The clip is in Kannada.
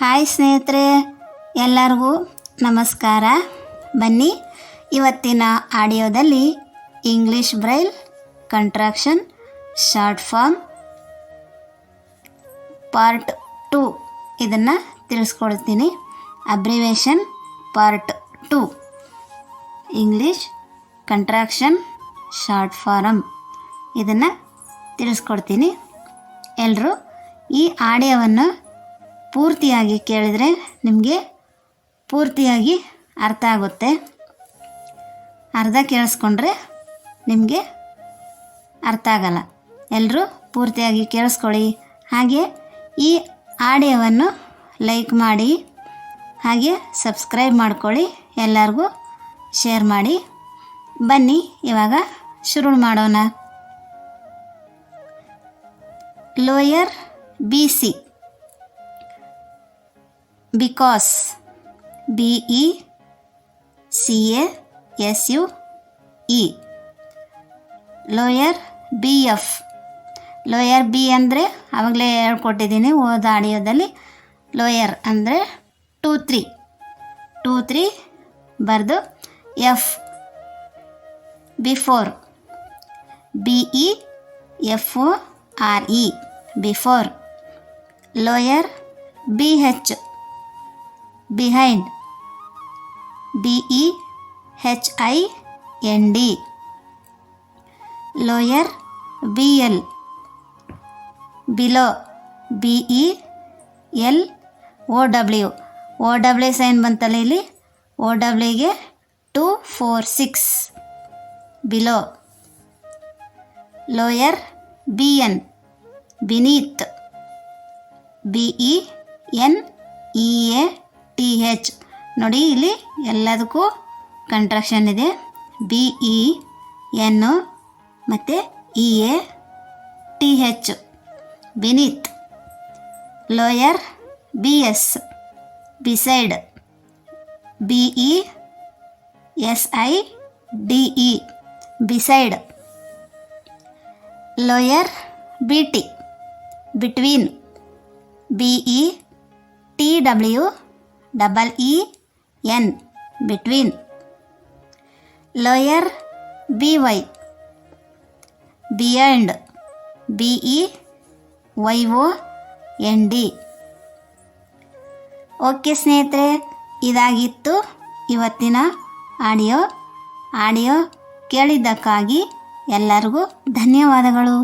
ಹಾಯ್ ಸ್ನೇಹಿತರೆ, ಎಲ್ಲರಿಗೂ ನಮಸ್ಕಾರ. ಬನ್ನಿ, ಇವತ್ತಿನ ಆಡಿಯೋದಲ್ಲಿ English braille contraction short form part 2 ಇದನ್ನು ತಿಳಿಸ್ಕೊಡ್ತೀನಿ. Abbreviation part 2 English contraction short form ಇದನ್ನು ತಿಳಿಸ್ಕೊಡ್ತೀನಿ. ಎಲ್ಲರೂ ಈ ಆಡಿಯೋವನ್ನು ಪೂರ್ತಿಯಾಗಿ ಕೇಳಿದರೆ ನಿಮಗೆ ಪೂರ್ತಿಯಾಗಿ ಅರ್ಥ ಆಗುತ್ತೆ. ಅರ್ಧ ಕೇಳಿಸ್ಕೊಂಡ್ರೆ ನಿಮಗೆ ಅರ್ಥ ಆಗಲ್ಲ. ಎಲ್ಲರೂ ಪೂರ್ತಿಯಾಗಿ ಕೇಳಿಸ್ಕೊಳ್ಳಿ. ಹಾಗೆ ಈ ಆಡಿಯೋವನ್ನು ಲೈಕ್ ಮಾಡಿ, ಹಾಗೆ ಸಬ್ಸ್ಕ್ರೈಬ್ ಮಾಡ್ಕೊಳ್ಳಿ, ಎಲ್ಲರಿಗೂ ಶೇರ್ ಮಾಡಿ. ಬನ್ನಿ ಇವಾಗ ಶುರು ಮಾಡೋಣ. Lower BC because BECASUE. Lower BF. Lower B ಅಂದರೆ ಆವಾಗಲೇ ಹೇಳ್ಕೊಟ್ಟಿದ್ದೀನಿ ಓದ ಆಡಿಯೋದಲ್ಲಿ. ಲೋಯರ್ ಅಂದರೆ 2 3 ಬರೆದು F before BEFORE before. Lower BH behind BEHIND. Lower BL below BELOW. OW sign ಬಂತಲ್ಲ ಇಲ್ಲಿ, OWಗೆ 2 4 6 below. Lower BN beneath BENEATH. ನೋಡಿ ಇಲ್ಲಿ ಎಲ್ಲದಕ್ಕೂ ಕಂಟ್ರಾಕ್ಷನ್ ಇದೆ. BEN ಮತ್ತು EATH beneath. Lower BS beside BESIDE beside. Lower BT between BETWEEN between. Lower BY beyond BEYOND. Okay ಸ್ನೇಹಿತರೆ, ಇದಾಗಿತ್ತು ಇವತ್ತಿನ ಆಡಿಯೋ ಕೇಳಿದ್ದಕ್ಕಾಗಿ ಎಲ್ಲರಿಗೂ ಧನ್ಯವಾದಗಳು.